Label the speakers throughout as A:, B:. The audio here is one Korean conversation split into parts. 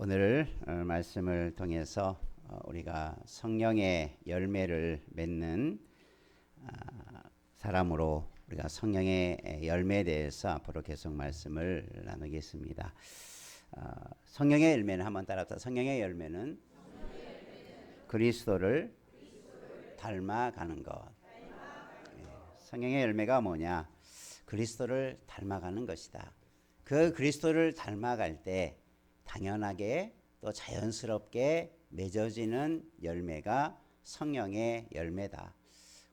A: 오늘 말씀을 통해서 우리가 성령의 열매를 맺는 사람으로 우리가 성령의 열매에 대해서 앞으로 계속 말씀을 나누겠습니다. 성령의 열매는 한번 따라서 성령의 열매는 그리스도를 닮아가는 것. 성령의 열매가 뭐냐? 그리스도를 닮아가는 것이다. 그 그리스도를 닮아갈 때 당연하게 또 자연스럽게 맺어지는 열매가 성령의 열매다.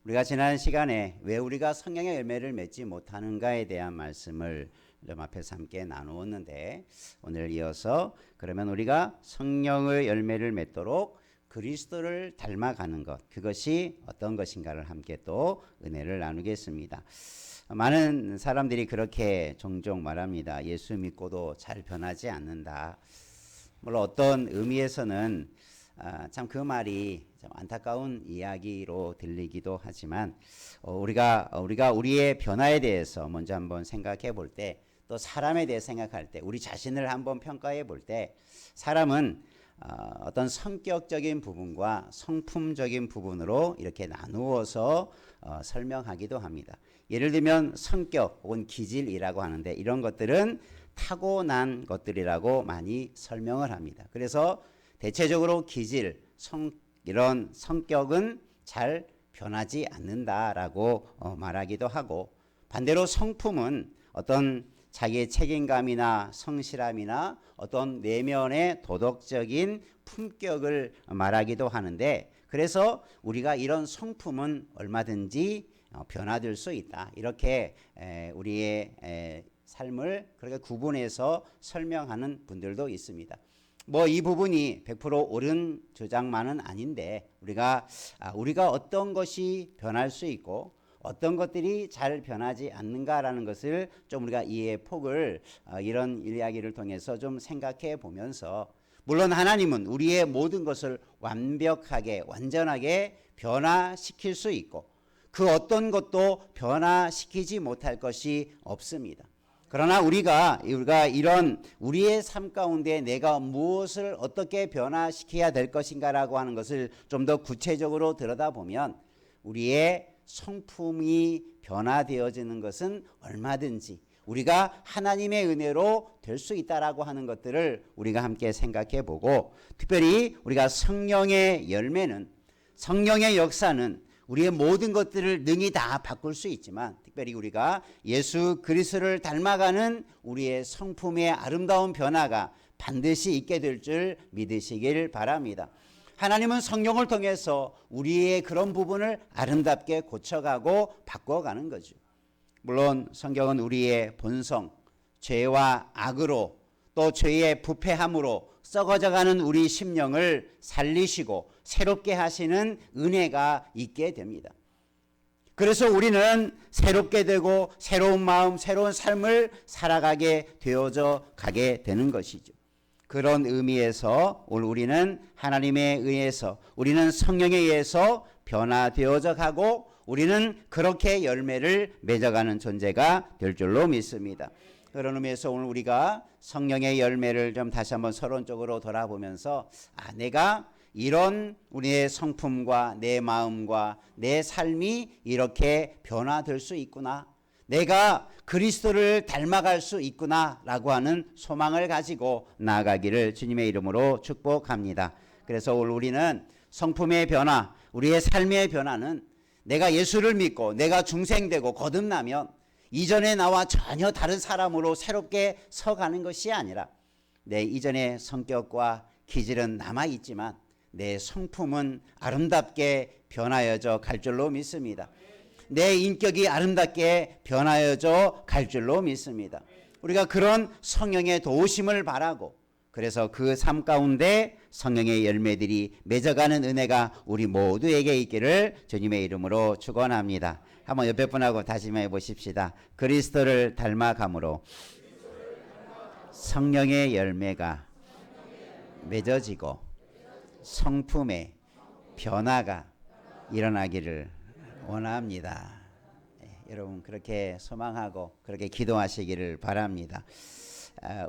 A: 우리가 지난 시간에 왜 우리가 성령의 열매를 맺지 못하는가에 대한 말씀을 좀 앞에서 함께 나누었는데, 오늘 이어서 그러면 우리가 성령의 열매를 맺도록 그리스도를 닮아가는 것, 그것이 어떤 것인가를 함께 또 은혜를 나누겠습니다. 많은 사람들이 그렇게 종종 말합니다. 예수 믿고도 잘 변하지 않는다. 물론 어떤 의미에서는 참 그 말이 참 안타까운 이야기로 들리기도 하지만, 우리가 우리의 변화에 대해서 먼저 한번 생각해 볼 때, 또 사람에 대해 생각할 때, 우리 자신을 한번 평가해 볼 때, 사람은 어떤 성격적인 부분과 성품적인 부분으로 이렇게 나누어서 설명하기도 합니다. 예를 들면 성격 혹은 기질이라고 하는데, 이런 것들은 타고난 것들이라고 많이 설명을 합니다. 그래서 대체적으로 기질, 이런 성격은 잘 변하지 않는다라고 말하기도 하고, 반대로 성품은 어떤 자기의 책임감이나 성실함이나 어떤 내면의 도덕적인 품격을 말하기도 하는데, 그래서 우리가 이런 성품은 얼마든지 변화될 수 있다. 이렇게 우리의 삶을 그렇게 구분해서 설명하는 분들도 있습니다. 이 부분이 100% 옳은 주장만은 아닌데, 우리가 어떤 것이 변할 수 있고 어떤 것들이 잘 변하지 않는가라는 것을 좀 우리가 이해의 폭을 이런 이야기를 통해서 좀 생각해 보면서, 물론 하나님은 우리의 모든 것을 완벽하게 완전하게 변화시킬 수 있고 그 어떤 것도 변화시키지 못할 것이 없습니다. 그러나 우리가 이런 우리의 삶 가운데 내가 무엇을 어떻게 변화시켜야 될 것인가라고 하는 것을 좀 더 구체적으로 들여다보면, 우리의 성품이 변화되어지는 것은 얼마든지 우리가 하나님의 은혜로 될 수 있다라고 하는 것들을 우리가 함께 생각해 보고, 특별히 우리가 성령의 열매는, 성령의 역사는 우리의 모든 것들을 능히 다 바꿀 수 있지만, 특별히 우리가 예수 그리스도를 닮아가는 우리의 성품의 아름다운 변화가 반드시 있게 될 줄 믿으시길 바랍니다. 하나님은 성령을 통해서 우리의 그런 부분을 아름답게 고쳐가고 바꿔가는 거죠. 물론 성경은 우리의 본성, 죄와 악으로 또 죄의 부패함으로 썩어져가는 우리 심령을 살리시고 새롭게 하시는 은혜가 있게 됩니다. 그래서 우리는 새롭게 되고 새로운 마음, 새로운 삶을 살아가게 되어져 가게 되는 것이죠. 그런 의미에서 오늘 우리는 하나님에 의해서, 우리는 성령에 의해서 변화되어져 가고, 우리는 그렇게 열매를 맺어가는 존재가 될 줄로 믿습니다. 그런 의미에서 오늘 우리가 성령의 열매를 좀 다시 한번 서론적으로 돌아보면서, 내가 이런 우리의 성품과 내 마음과 내 삶이 이렇게 변화될 수 있구나, 내가 그리스도를 닮아갈 수 있구나 라고 하는 소망을 가지고 나아가기를 주님의 이름으로 축복합니다. 그래서 오늘 우리는 성품의 변화, 우리의 삶의 변화는 내가 예수를 믿고 내가 중생되고 거듭나면 이전에 나와 전혀 다른 사람으로 새롭게 서가는 것이 아니라, 내 이전의 성격과 기질은 남아있지만 내 성품은 아름답게 변하여져 갈 줄로 믿습니다. 내 인격이 아름답게 변하여져 갈 줄로 믿습니다. 우리가 그런 성령의 도우심을 바라고, 그래서 그 삶 가운데 성령의 열매들이 맺어가는 은혜가 우리 모두에게 있기를 주님의 이름으로 축원합니다. 한번 옆에 분하고 다짐해 보십시다. 그리스도를 닮아감으로 성령의 열매가 맺어지고 성품의 변화가 일어나기를 원합니다. 여러분 그렇게 소망하고 그렇게 기도하시기를 바랍니다.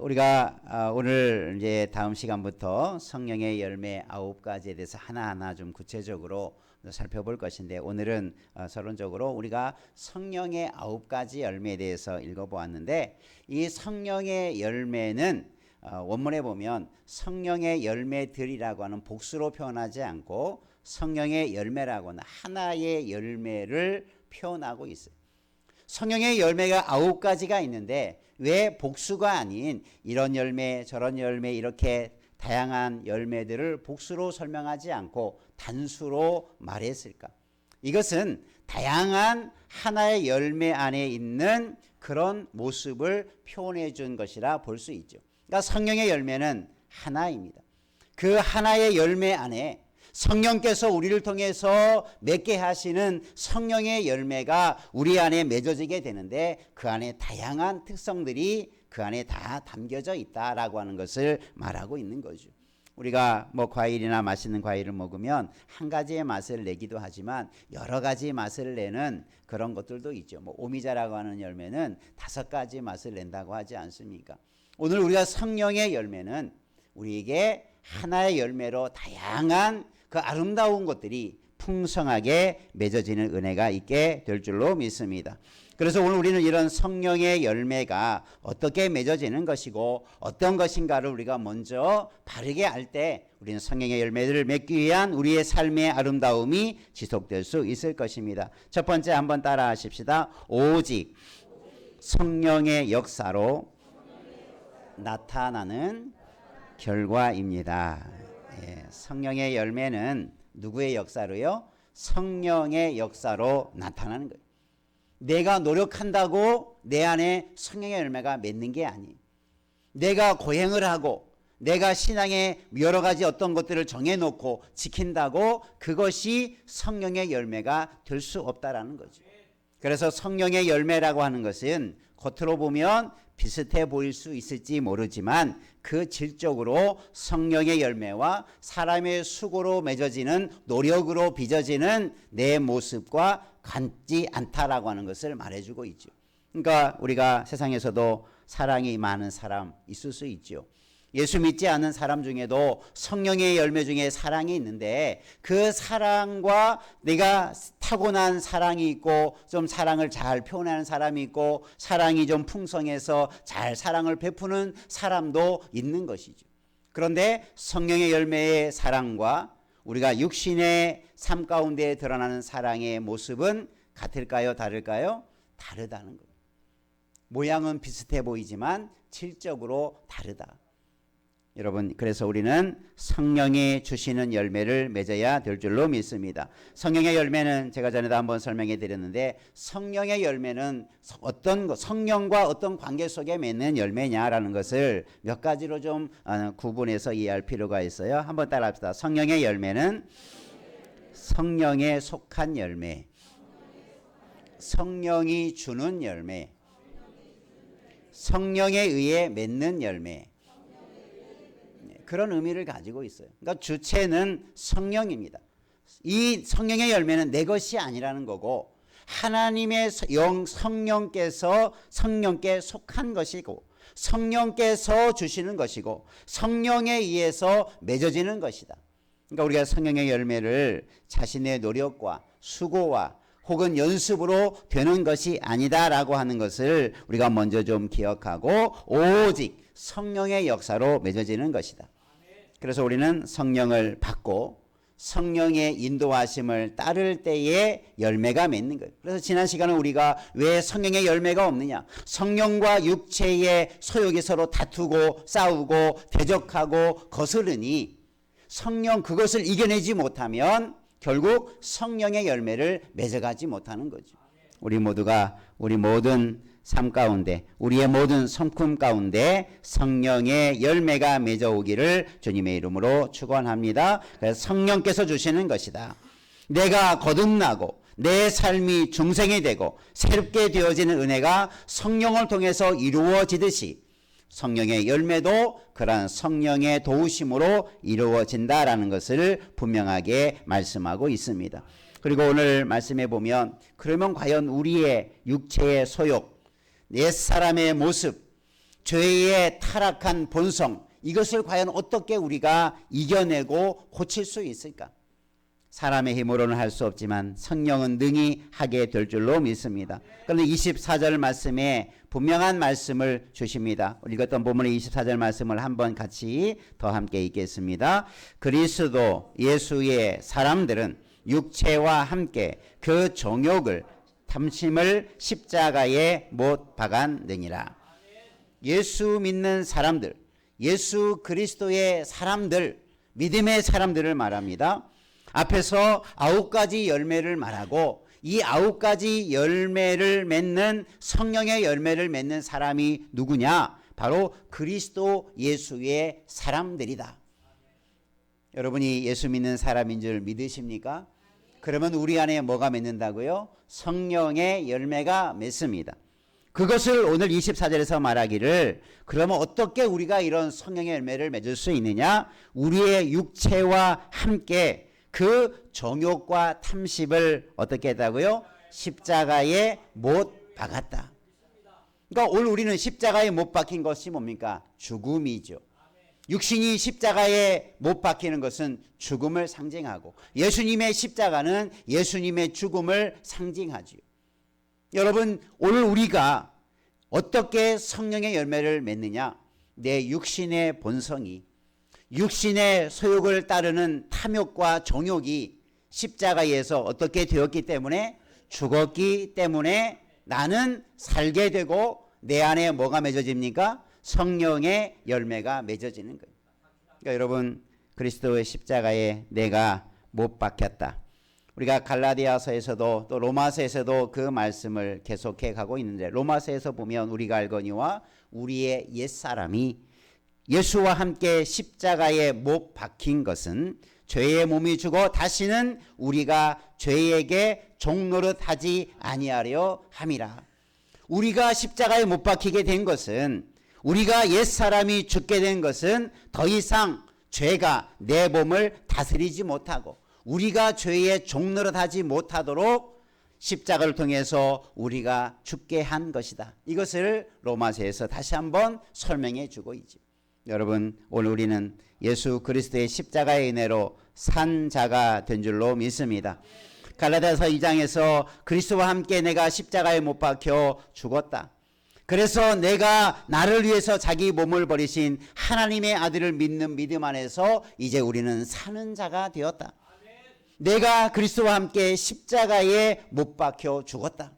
A: 우리가 오늘 이제 다음 시간부터 성령의 열매 9가지에 대해서 하나하나 좀 구체적으로 살펴볼 것인데, 오늘은 서론적으로 우리가 성령의 9가지 열매에 대해서 읽어보았는데, 이 성령의 열매는 원문에 보면 성령의 열매들이라고 하는 복수로 표현하지 않고 성령의 열매라고는 하나의 열매를 표현하고 있어요. 성령의 열매가 9가지가 있는데 왜 복수가 아닌 이런 열매 저런 열매 이렇게 다양한 열매들을 복수로 설명하지 않고 단수로 말했을까? 이것은 다양한 하나의 열매 안에 있는 그런 모습을 표현해 준 것이라 볼 수 있죠. 그러니까 성령의 열매는 하나입니다. 그 하나의 열매 안에 성령께서 우리를 통해서 맺게 하시는 성령의 열매가 우리 안에 맺어지게 되는데, 그 안에 다양한 특성들이 그 안에 다 담겨져 있다라고 하는 것을 말하고 있는 거죠. 우리가 뭐 과일이나 맛있는 과일을 먹으면 한 가지의 맛을 내기도 하지만 여러 가지 맛을 내는 그런 것들도 있죠. 뭐 오미자라고 하는 열매는 5가지 맛을 낸다고 하지 않습니까? 오늘 우리가 성령의 열매는 우리에게 하나의 열매로 다양한 그 아름다운 것들이 풍성하게 맺어지는 은혜가 있게 될 줄로 믿습니다. 그래서 오늘 우리는 이런 성령의 열매가 어떻게 맺어지는 것이고 어떤 것인가를 우리가 먼저 바르게 알 때 우리는 성령의 열매들을 맺기 위한 우리의 삶의 아름다움이 지속될 수 있을 것입니다. 첫 번째 한번 따라 하십시다. 오직 성령의 역사로 나타나는 결과입니다. 성령의 열매는 누구의 역사로요? 성령의 역사로 나타나는 거예요. 내가 노력한다고 내 안에 성령의 열매가 맺는 게 아니에요. 내가 고행을 하고 내가 신앙에 여러 가지 어떤 것들을 정해놓고 지킨다고 그것이 성령의 열매가 될 수 없다라는 거죠. 그래서 성령의 열매라고 하는 것은 겉으로 보면 비슷해 보일 수 있을지 모르지만 그 질적으로 성령의 열매와 사람의 수고로 맺어지는 노력으로 빚어지는 내 모습과 같지 않다라고 하는 것을 말해주고 있죠. 그러니까 우리가 세상에서도 사랑이 많은 사람 있을 수 있죠. 예수 믿지 않는 사람 중에도 성령의 열매 중에 사랑이 있는데, 그 사랑과 내가 타고난 사랑이 있고 좀 사랑을 잘 표현하는 사람이 있고 사랑이 좀 풍성해서 잘 사랑을 베푸는 사람도 있는 것이죠. 그런데 성령의 열매의 사랑과 우리가 육신의 삶 가운데 드러나는 사랑의 모습은 같을까요? 다를까요? 다르다는 거예요. 모양은 비슷해 보이지만 질적으로 다르다. 여러분, 그래서 우리는 성령이 주시는 열매를 맺어야 될 줄로 믿습니다. 성령의 열매는 제가 전에도 한번 설명해 드렸는데, 성령의 열매는 성령과 어떤 관계 속에 맺는 열매냐라는 것을 몇 가지로 좀 구분해서 이해할 필요가 있어요. 한번 따라합시다. 성령의 열매는 성령에 속한 열매, 성령이 주는 열매, 성령에 의해 맺는 열매, 그런 의미를 가지고 있어요. 그러니까 주체는 성령입니다. 이 성령의 열매는 내 것이 아니라는 거고, 하나님의 성령께서 성령께 속한 것이고 성령께서 주시는 것이고 성령에 의해서 맺어지는 것이다. 그러니까 우리가 성령의 열매를 자신의 노력과 수고와 혹은 연습으로 되는 것이 아니다라고 하는 것을 우리가 먼저 좀 기억하고, 오직 성령의 역사로 맺어지는 것이다. 그래서 우리는 성령을 받고 성령의 인도하심을 따를 때에 열매가 맺는 거예요. 그래서 지난 시간에 우리가 왜 성령의 열매가 없느냐, 성령과 육체의 소욕이 서로 다투고 싸우고 대적하고 거스르니 성령 그것을 이겨내지 못하면 결국 성령의 열매를 맺어가지 못하는 거죠. 우리 모두가 우리 모든 삶 가운데, 우리의 모든 성품 가운데 성령의 열매가 맺어오기를 주님의 이름으로 축원합니다. 그래서 성령께서 주시는 것이다. 내가 거듭나고 내 삶이 중생이 되고 새롭게 되어지는 은혜가 성령을 통해서 이루어지듯이 성령의 열매도 그러한 성령의 도우심으로 이루어진다라는 것을 분명하게 말씀하고 있습니다. 그리고 오늘 말씀해 보면, 그러면 과연 우리의 육체의 소욕, 옛사람의 모습, 죄의 타락한 본성, 이것을 과연 어떻게 우리가 이겨내고 고칠 수 있을까? 사람의 힘으로는 할 수 없지만 성령은 능히 하게 될 줄로 믿습니다. 그런데 24절 말씀에 분명한 말씀을 주십니다. 읽었던 본문의 24절 말씀을 한번 같이 더 함께 읽겠습니다. 그리스도 예수의 사람들은 육체와 함께 그 정욕을 탐심을 십자가에 못 박았느니라. 예수 믿는 사람들, 예수 그리스도의 사람들, 믿음의 사람들을 말합니다. 앞에서 9가지 열매를 말하고 이 9가지 열매를 맺는 성령의 열매를 맺는 사람이 누구냐? 바로 그리스도 예수의 사람들이다. 여러분이 예수 믿는 사람인 줄 믿으십니까? 그러면 우리 안에 뭐가 맺는다고요? 성령의 열매가 맺습니다. 그것을 오늘 24절에서 말하기를, 그러면 어떻게 우리가 이런 성령의 열매를 맺을 수 있느냐? 우리의 육체와 함께 그 정욕과 탐심을 어떻게 했다고요? 십자가에 못 박았다. 그러니까 오늘 우리는 십자가에 못 박힌 것이 뭡니까? 죽음이죠. 육신이 십자가에 못 박히는 것은 죽음을 상징하고, 예수님의 십자가는 예수님의 죽음을 상징하지요. 여러분, 오늘 우리가 어떻게 성령의 열매를 맺느냐? 내 육신의 본성이, 육신의 소욕을 따르는 탐욕과 정욕이 십자가에서 어떻게 되었기 때문에, 죽었기 때문에 나는 살게 되고 내 안에 뭐가 맺어집니까? 성령의 열매가 맺어지는 거예요. 그러니까 여러분, 그리스도의 십자가에 내가 못 박혔다. 우리가 갈라디아서에서도 또 로마서에서도 그 말씀을 계속해 가고 있는데, 로마서에서 보면 우리가 알거니와 우리의 옛사람이 예수와 함께 십자가에 못 박힌 것은 죄의 몸이 주고 다시는 우리가 죄에게 종노릇하지 아니하려 함이라. 우리가 십자가에 못 박히게 된 것은, 우리가 옛사람이 죽게 된 것은 더 이상 죄가 내 몸을 다스리지 못하고 우리가 죄에 종노릇하지 못하도록 십자가를 통해서 우리가 죽게 한 것이다. 이것을 로마서에서 다시 한번 설명해 주고 있죠. 여러분, 오늘 우리는 예수 그리스도의 십자가의 은혜로 산 자가 된 줄로 믿습니다. 갈라디아서 2장에서 그리스도와 함께 내가 십자가에 못 박혀 죽었다. 그래서 내가 나를 위해서 자기 몸을 버리신 하나님의 아들을 믿는 믿음 안에서 이제 우리는 사는 자가 되었다. 내가 그리스도와 함께 십자가에 못 박혀 죽었다.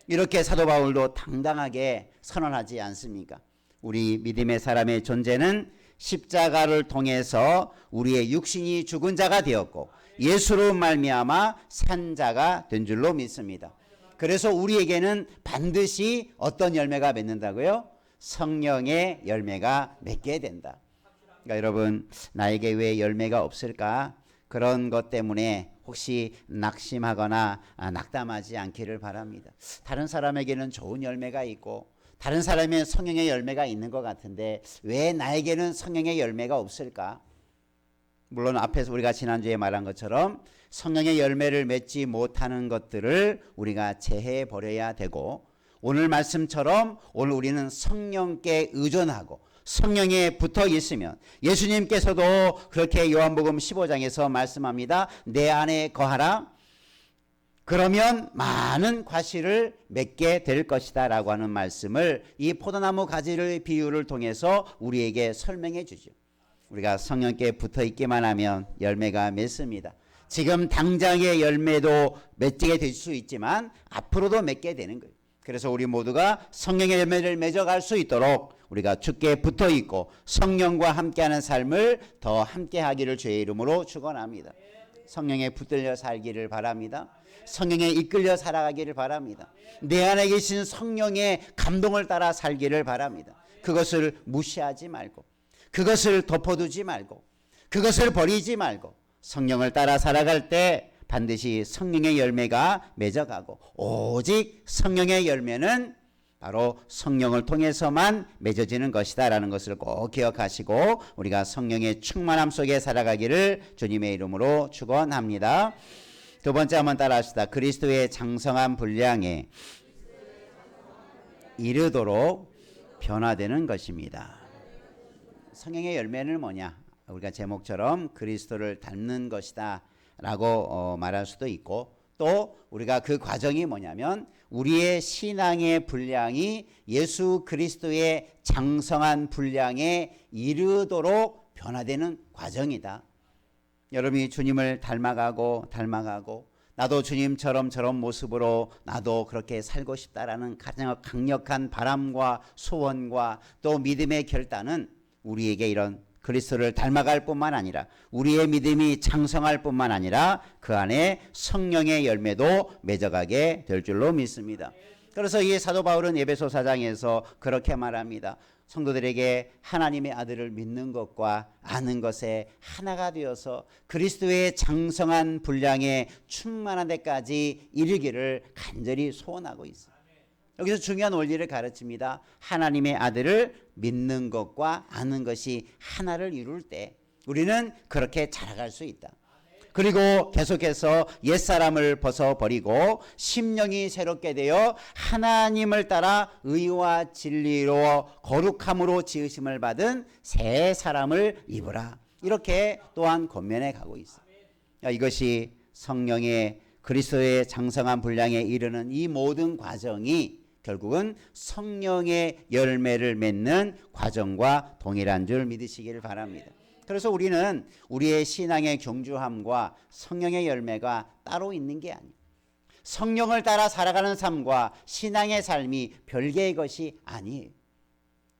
A: 이렇게 사도 바울도 당당하게 선언하지 않습니까? 우리 믿음의 사람의 존재는 십자가를 통해서 우리의 육신이 죽은 자가 되었고 예수로 말미암아 산 자가 된 줄로 믿습니다. 그래서 우리에게는 반드시 어떤 열매가 맺는다고요? 성령의 열매가 맺게 된다. 그러니까 여러분, 나에게 왜 열매가 없을까? 그런 것 때문에 혹시 낙심하거나 낙담하지 않기를 바랍니다. 다른 사람에게는 좋은 열매가 있고 다른 사람의 성령의 열매가 있는 것 같은데 왜 나에게는 성령의 열매가 없을까? 물론 앞에서 우리가 지난주에 말한 것처럼 성령의 열매를 맺지 못하는 것들을 우리가 제해해 버려야 되고, 오늘 말씀처럼 오늘 우리는 성령께 의존하고 성령에 붙어 있으면, 예수님께서도 그렇게 요한복음 15장에서 말씀합니다. 내 안에 거하라. 그러면 많은 과실을 맺게 될 것이다 라고 하는 말씀을 이 포도나무 가지를 비유를 통해서 우리에게 설명해 주죠. 우리가 성령께 붙어 있기만 하면 열매가 맺습니다. 지금 당장의 열매도 맺게 될 수 있지만 앞으로도 맺게 되는 거예요. 그래서 우리 모두가 성령의 열매를 맺어갈 수 있도록 우리가 주께 붙어 있고 성령과 함께하는 삶을 더 함께하기를 주의 이름으로 축원합니다. 성령에 붙들려 살기를 바랍니다. 성령에 이끌려 살아가기를 바랍니다. 내 안에 계신 성령의 감동을 따라 살기를 바랍니다. 그것을 무시하지 말고, 그것을 덮어두지 말고, 그것을 버리지 말고 성령을 따라 살아갈 때 반드시 성령의 열매가 맺어가고, 오직 성령의 열매는 바로 성령을 통해서만 맺어지는 것이다 라는 것을 꼭 기억하시고 우리가 성령의 충만함 속에 살아가기를 주님의 이름으로 축원합니다. 두 번째 한번 따라합시다. 그리스도의 장성한 분량에 이르도록 변화되는 것입니다. 성령의 열매는 뭐냐? 우리가 제목처럼 그리스도를 닮는 것이다 라고 말할 수도 있고, 또 우리가 그 과정이 뭐냐면 우리의 신앙의 분량이 예수 그리스도의 장성한 분량에 이르도록 변화되는 과정이다. 여러분이 주님을 닮아가고 나도 주님처럼 저런 모습으로 나도 그렇게 살고 싶다라는 가장 강력한 바람과 소원과 또 믿음의 결단은 우리에게 이런 그리스도를 닮아갈 뿐만 아니라 우리의 믿음이 장성할 뿐만 아니라 그 안에 성령의 열매도 맺어가게 될 줄로 믿습니다. 그래서 이 사도 바울은 에베소 4장에서 그렇게 말합니다. 성도들에게 하나님의 아들을 믿는 것과 아는 것에 하나가 되어서 그리스도의 장성한 분량에 충만한 데까지 이르기를 간절히 소원하고 있습니다. 여기서 중요한 원리를 가르칩니다. 하나님의 아들을 믿는 것과 아는 것이 하나를 이룰 때 우리는 그렇게 자라갈 수 있다. 그리고 계속해서 옛사람을 벗어버리고 심령이 새롭게 되어 하나님을 따라 의와 진리로 거룩함으로 지으심을 받은 새 사람을 입으라. 이렇게 또한 권면해 가고 있어요. 이것이 성령의 그리스도의 장성한 분량에 이르는 이 모든 과정이 결국은 성령의 열매를 맺는 과정과 동일한 줄 믿으시기를 바랍니다. 그래서 우리는 우리의 신앙의 경주함과 성령의 열매가 따로 있는 게 아니에요. 성령을 따라 살아가는 삶과 신앙의 삶이 별개의 것이 아니에요.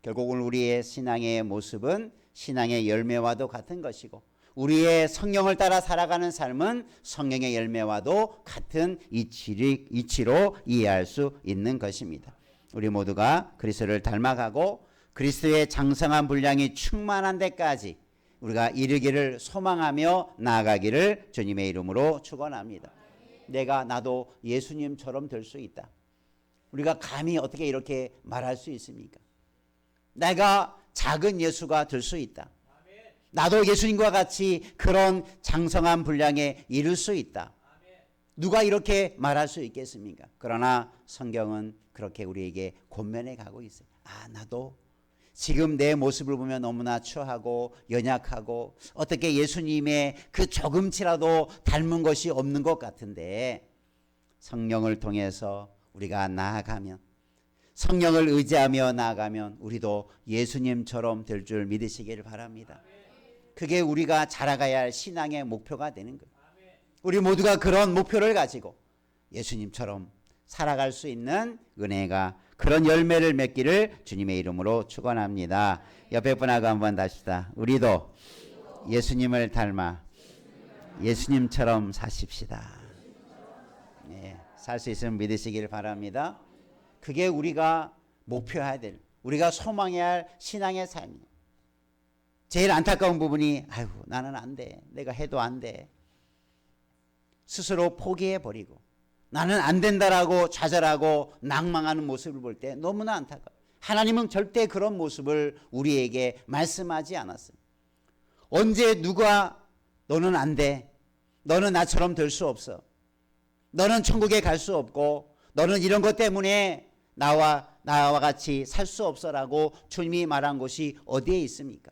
A: 결국은 우리의 신앙의 모습은 신앙의 열매와도 같은 것이고 우리의 성령을 따라 살아가는 삶은 성령의 열매와도 같은 이치로 이해할 수 있는 것입니다. 우리 모두가 그리스도를 닮아가고 그리스도의 장성한 분량이 충만한 데까지 우리가 이르기를 소망하며 나아가기를 주님의 이름으로 축원합니다. 나도 예수님처럼 될 수 있다. 우리가 감히 어떻게 이렇게 말할 수 있습니까? 내가 작은 예수가 될 수 있다. 나도 예수님과 같이 그런 장성한 분량에 이를 수 있다. 누가 이렇게 말할 수 있겠습니까? 그러나 성경은 그렇게 우리에게 권면해 가고 있어요. 나도 지금 내 모습을 보면 너무나 추하고 연약하고 어떻게 예수님의 그 조금치라도 닮은 것이 없는 것 같은데 성령을 통해서 우리가 나아가면 성령을 의지하며 나아가면 우리도 예수님처럼 될 줄 믿으시기를 바랍니다. 그게 우리가 자라가야 할 신앙의 목표가 되는 거예요. 우리 모두가 그런 목표를 가지고 예수님처럼 살아갈 수 있는 은혜가 그런 열매를 맺기를 주님의 이름으로 축원합니다. 옆에 분하고 한번 다시다. 우리도 예수님을 닮아 예수님처럼 사십시다. 살 수 있으면 믿으시길 바랍니다. 그게 우리가 목표해야 될, 우리가 소망해야 할 신앙의 삶이에요. 제일 안타까운 부분이 나는 안 돼. 내가 해도 안 돼. 스스로 포기해버리고 나는 안 된다라고 좌절하고 낭망하는 모습을 볼 때 너무나 안타까워요. 하나님은 절대 그런 모습을 우리에게 말씀하지 않았어요. 언제 누가 너는 안 돼. 너는 나처럼 될 수 없어. 너는 천국에 갈 수 없고 너는 이런 것 때문에 나와 같이 살 수 없어라고 주님이 말한 곳이 어디에 있습니까?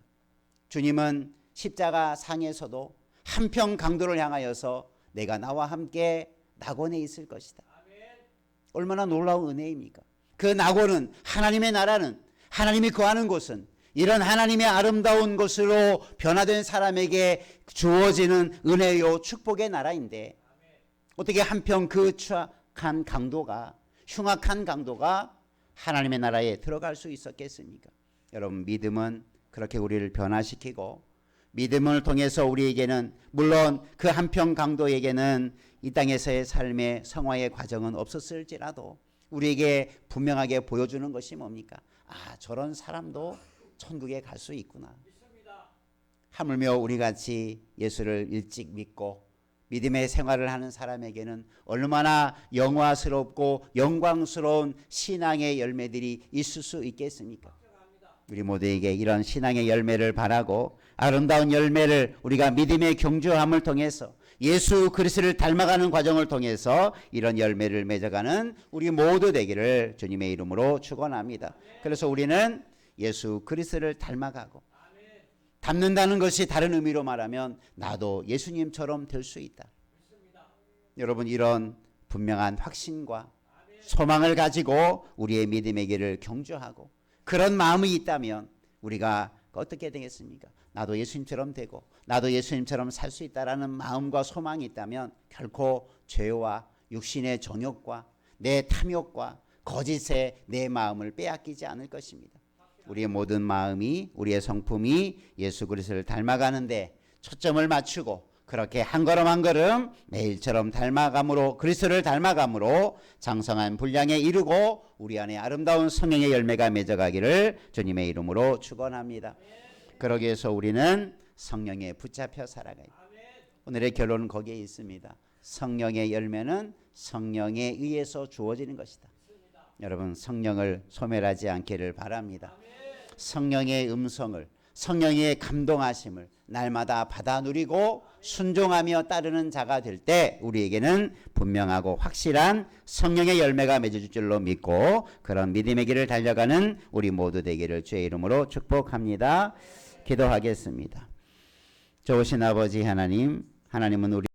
A: 주님은 십자가 상에서도 한평 강도를 향하여서 내가 나와 함께 낙원에 있을 것이다. 얼마나 놀라운 은혜입니까? 그 낙원은 하나님의 나라는 하나님이 거하는 곳은 이런 하나님의 아름다운 곳으로 변화된 사람에게 주어지는 은혜요 축복의 나라인데 어떻게 한평 그 추악한 강도가 흉악한 강도가 하나님의 나라에 들어갈 수 있었겠습니까? 여러분 믿음은 그렇게 우리를 변화시키고 믿음을 통해서 우리에게는 물론 그 한평 강도에게는 이 땅에서의 삶의 성화의 과정은 없었을지라도 우리에게 분명하게 보여주는 것이 뭡니까? 저런 사람도 천국에 갈 수 있구나. 하물며 우리같이 예수를 일찍 믿고 믿음의 생활을 하는 사람에게는 얼마나 영화스럽고 영광스러운 신앙의 열매들이 있을 수 있겠습니까? 우리 모두에게 이런 신앙의 열매를 바라고 아름다운 열매를 우리가 믿음의 경주함을 통해서 예수 그리스도를 닮아가는 과정을 통해서 이런 열매를 맺어가는 우리 모두 되기를 주님의 이름으로 축원합니다. 그래서 우리는 예수 그리스도를 닮아가고, 닮는다는 것이 다른 의미로 말하면 나도 예수님처럼 될 수 있다. 여러분, 이런 분명한 확신과 소망을 가지고 우리의 믿음의 길을 경주하고 그런 마음이 있다면 우리가 어떻게 되겠습니까? 나도 예수님처럼 되고 나도 예수님처럼 살 수 있다라는 마음과 소망이 있다면 결코 죄와 육신의 정욕과 내 탐욕과 거짓에 내 마음을 빼앗기지 않을 것입니다. 우리의 모든 마음이, 우리의 성품이 예수 그리스도를 닮아가는데 초점을 맞추고 그렇게 한 걸음 한 걸음 매일처럼 닮아감으로, 그리스도를 닮아감으로 장성한 분량에 이르고 우리 안에 아름다운 성령의 열매가 맺어가기를 주님의 이름으로 축원합니다. 그러기 위해서 우리는 성령에 붙잡혀 살아가야 합니다. 오늘의 결론은 거기에 있습니다. 성령의 열매는 성령에 의해서 주어지는 것이다. 여러분, 성령을 소멸하지 않기를 바랍니다. 성령의 음성을, 성령의 감동하심을 날마다 받아 누리고 순종하며 따르는 자가 될 때 우리에게는 분명하고 확실한 성령의 열매가 맺어질 줄로 믿고 그런 믿음의 길을 달려가는 우리 모두 되기를 주의 이름으로 축복합니다. 기도하겠습니다. 좋으신 아버지 하나님, 하나님은 우리